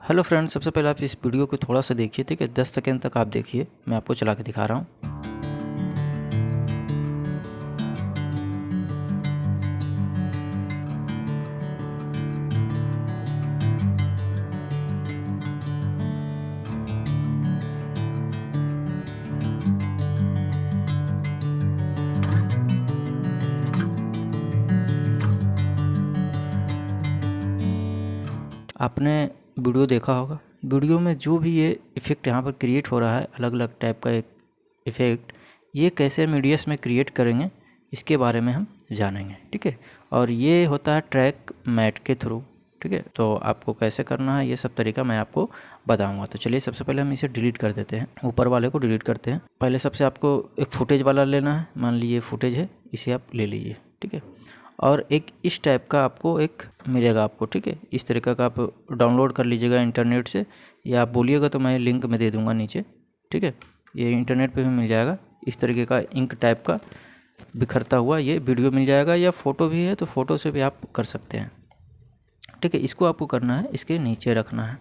Hello friends, सबसे पहले आप इस वीडियो को थोड़ा सा देखिए, ठीक है। 10 सेकेंड तक आप देखिए, मैं आपको चला के दिखा रहा हूँ। आपने वीडियो देखा होगा, वीडियो में जो भी ये इफ़ेक्ट यहाँ पर क्रिएट हो रहा है, अलग अलग टाइप का एक इफ़ेक्ट, ये कैसे मीडियस में क्रिएट करेंगे इसके बारे में हम जानेंगे, ठीक है। और ये होता है ट्रैक मैट के थ्रू, ठीक है। तो आपको कैसे करना है ये सब तरीका मैं आपको बताऊंगा। तो चलिए सबसे पहले हम इसे डिलीट कर देते हैं, ऊपर वाले को डिलीट करते हैं। पहले सबसे आपको एक फुटेज वाला लेना है, मान लीजिए फुटेज है, इसे आप ले लीजिए, ठीक है। और एक इस टाइप का आपको एक मिलेगा आपको, ठीक है। इस तरीके का आप डाउनलोड कर लीजिएगा इंटरनेट से, या आप बोलिएगा तो मैं लिंक में दे दूंगा नीचे, ठीक है। ये इंटरनेट पे भी मिल जाएगा। इस तरीके का इंक टाइप का बिखरता हुआ ये वीडियो मिल जाएगा, या फ़ोटो भी है तो फ़ोटो से भी आप कर सकते हैं, ठीक है। इसको आपको करना है, इसके नीचे रखना है,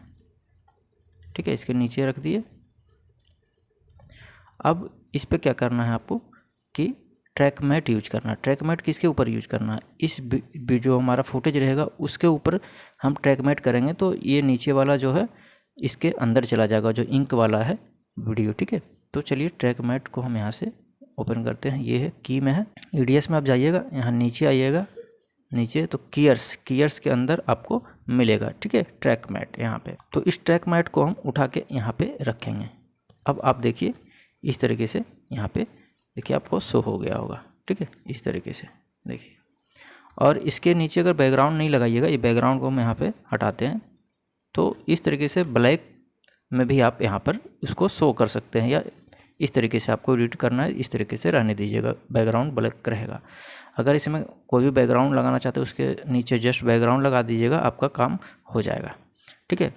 ठीक है। इसके नीचे रख दिए। अब इस पर क्या करना है आपको कि ट्रैक मैट यूज करना है। ट्रैक मैट किसके ऊपर यूज करना है? इस जो हमारा फुटेज रहेगा उसके ऊपर हम ट्रैक मैट करेंगे, तो ये नीचे वाला जो है इसके अंदर चला जाएगा, जो इंक वाला है वीडियो, ठीक है। तो चलिए ट्रैक मैट को हम यहाँ से ओपन करते हैं। ये है की में है, ईडीएस में आप जाइएगा, यहाँ नीचे आइएगा, नीचे तो कीयर्स के अंदर आपको मिलेगा, ठीक है, ट्रैक मैट यहाँ पे। तो इस ट्रैक मैट को हम उठा के यहाँ पे रखेंगे। अब आप देखिए इस तरीके से यहाँ पे देखिए आपको शो हो गया होगा, ठीक है। इस तरीके से देखिए। और इसके नीचे अगर बैकग्राउंड नहीं लगाइएगा, ये बैकग्राउंड को हम यहाँ पे हटाते हैं, तो इस तरीके से ब्लैक में भी आप यहाँ पर इसको शो कर सकते हैं, या इस तरीके से आपको एडिट करना है, इस तरीके से रहने दीजिएगा, बैकग्राउंड ब्लैक रहेगा। अगर इसमें कोई भी बैकग्राउंड लगाना चाहते हैं उसके नीचे जस्ट बैकग्राउंड लगा दीजिएगा, आपका काम हो जाएगा, ठीक है।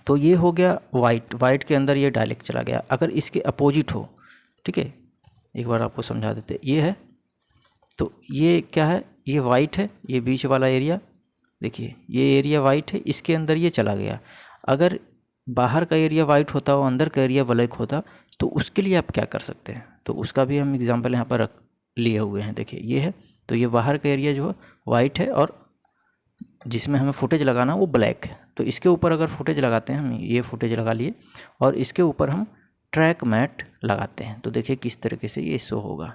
तो ये हो गया वाइट के अंदर ये डायरेक्ट चला गया। अगर इसके अपोजिट हो, ठीक है, एक बार आपको समझा देते, ये है तो ये क्या है, ये वाइट है, ये बीच वाला एरिया देखिए, ये एरिया वाइट है, इसके अंदर ये चला गया। अगर बाहर का एरिया वाइट होता और अंदर का एरिया ब्लैक होता, तो उसके लिए आप क्या कर सकते हैं, तो उसका भी हम एग्जांपल यहाँ पर रख लिए हुए हैं। देखिए ये है, तो ये बाहर का एरिया जो है वाइट है, और जिसमें हमें फुटेज लगाना वो ब्लैक है। तो इसके ऊपर अगर फुटेज लगाते हैं हम, ये फुटेज लगा लिए, और इसके ऊपर हम ट्रैक मैट लगाते हैं, तो देखिए किस तरीके से ये शो होगा।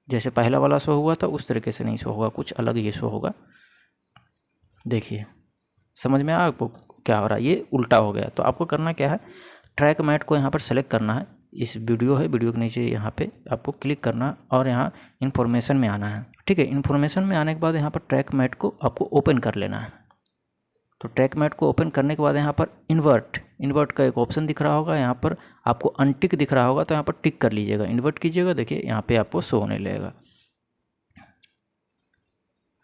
जैसे पहला वाला शो हुआ था उस तरीके से नहीं शो होगा, कुछ अलग ये शो होगा। देखिए समझ में आया आपको क्या हो रहा है? ये उल्टा हो गया। तो आपको करना क्या है, ट्रैक मैट को यहाँ पर सेलेक्ट करना है। इस वीडियो है, वीडियो के नीचे यहाँ पे आपको क्लिक करना है, और यहाँ इन्फॉर्मेशन में आना है, ठीक है। इन्फॉर्मेशन में आने के बाद यहाँ पर ट्रैक मैट को आपको ओपन कर लेना है। तो ट्रैक मैट को ओपन करने के बाद यहाँ पर इन्वर्ट का एक ऑप्शन दिख रहा होगा, यहाँ पर आपको अनटिक दिख रहा होगा, तो यहाँ पर टिक कर लीजिएगा, इन्वर्ट कीजिएगा। देखिए यहाँ पे आपको शो होने लगेगा,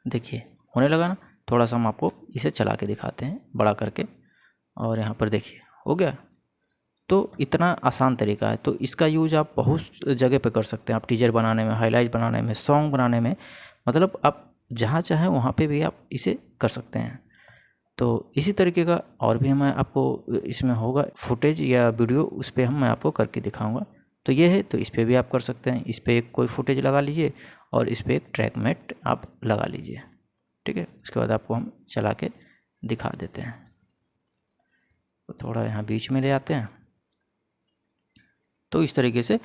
देखिए होने लगा ना। थोड़ा सा हम आपको इसे चला के दिखाते हैं बड़ा करके, और यहाँ पर देखिए हो गया। तो इतना आसान तरीका है। तो इसका यूज आप बहुत जगह पे कर सकते हैं, आप टीजर बनाने में, हाईलाइट बनाने में, सॉन्ग बनाने में, मतलब आप जहाँ चाहें वहाँ पे भी आप इसे कर सकते हैं। तो इसी तरीके का और भी मैं आपको इसमें होगा फुटेज या वीडियो, उस पर मैं आपको करके दिखाऊंगा। तो ये है, तो इस पर भी आप कर सकते हैं। इस पर एक कोई फुटेज लगा लीजिए, और इस पर एक ट्रैक मैट आप लगा लीजिए, ठीक है। उसके बाद आपको हम चला के दिखा देते हैं। तो थोड़ा यहाँ बीच में ले आते हैं। तो इस तरीके से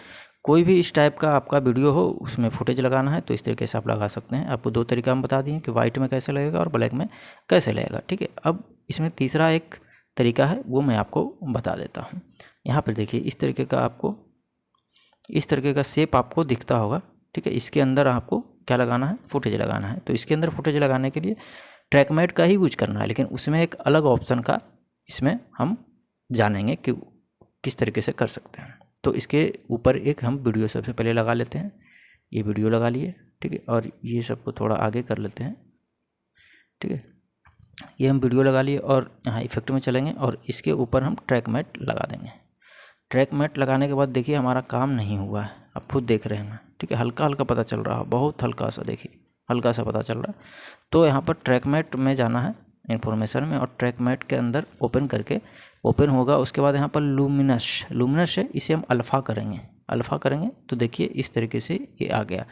कोई भी इस टाइप का आपका वीडियो हो, उसमें फुटेज लगाना है, तो इस तरीके से आप लगा सकते हैं। आपको दो तरीका हम बता दिए कि वाइट में कैसे लगेगा और ब्लैक में कैसे लगेगा, ठीक है। अब इसमें तीसरा एक तरीका है, वो मैं आपको बता देता हूँ। यहाँ पर देखिए इस तरीके का आपको, इस तरीके का शेप आपको दिखता होगा, ठीक है। इसके अंदर आपको क्या लगाना है, फुटेज लगाना है। तो इसके अंदर फुटेज लगाने के लिए ट्रैक मैट का ही यूज करना है, लेकिन उसमें एक अलग ऑप्शन का इसमें हम जानेंगे कि किस तरीके से कर सकते हैं। तो इसके ऊपर एक हम वीडियो सबसे पहले लगा लेते हैं। ये वीडियो लगा लिए, ठीक है, और ये सबको थोड़ा आगे कर लेते हैं, ठीक है। ये हम वीडियो लगा लिए, और यहाँ इफेक्ट में चलेंगे, और इसके ऊपर हम ट्रैक मैट लगा देंगे। ट्रैक मैट लगाने के बाद देखिए हमारा काम नहीं हुआ है, आप खुद देख रहे हैं, ठीक है। हल्का हल्का पता चल रहा है, बहुत हल्का सा, देखिए हल्का सा पता चल रहा है। तो यहाँ पर ट्रैक मैट में जाना है, इन्फॉर्मेशन में और ट्रैक मैट के अंदर ओपन करके ओपन होगा। उसके बाद यहाँ पर लुमिनस है, इसे हम अल्फ़ा करेंगे तो देखिए इस तरीके से ये आ गया।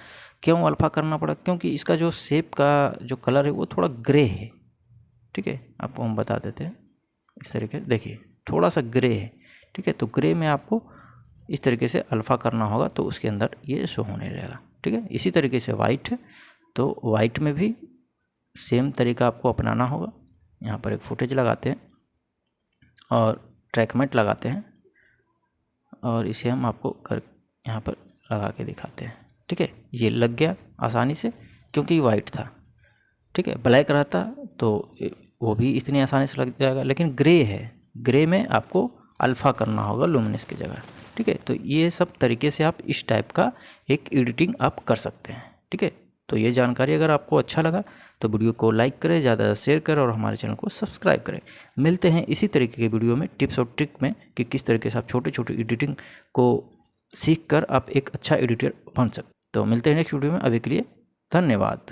क्यों अल्फ़ा करना पड़ा? क्योंकि इसका जो शेप का जो कलर है वो थोड़ा ग्रे है। ठीक है, आपको हम बता देते हैं इस तरीके, देखिए थोड़ा सा ग्रे है। ठीक है, तो ग्रे में आपको इस तरीके से अल्फ़ा करना होगा तो उसके अंदर ये शो होने लगेगा। ठीक है, इसी तरीके से वाइट है तो वाइट में भी सेम तरीका आपको अपनाना होगा। यहाँ पर एक फुटेज लगाते हैं और ट्रैक मैट लगाते हैं और इसे हम आपको कर यहाँ पर लगा के दिखाते हैं। ठीक है, ये लग गया आसानी से क्योंकि वाइट था। ठीक है, ब्लैक रहता तो वो भी इतनी आसानी से लग जाएगा, लेकिन ग्रे है, ग्रे में आपको अल्फ़ा करना होगा लुमिनस की जगह। ठीक है, तो ये सब तरीके से आप इस टाइप का एक एडिटिंग आप कर सकते हैं। ठीक है, तो ये जानकारी अगर आपको अच्छा लगा तो वीडियो को लाइक करें, ज़्यादा शेयर करें और हमारे चैनल को सब्सक्राइब करें। मिलते हैं इसी तरीके के वीडियो में टिप्स और ट्रिक में कि किस तरीके से आप छोटे छोटे एडिटिंग को सीख कर आप एक अच्छा एडिटर बन सकते। तो मिलते हैं नेक्स्ट वीडियो में, अभी के लिए धन्यवाद।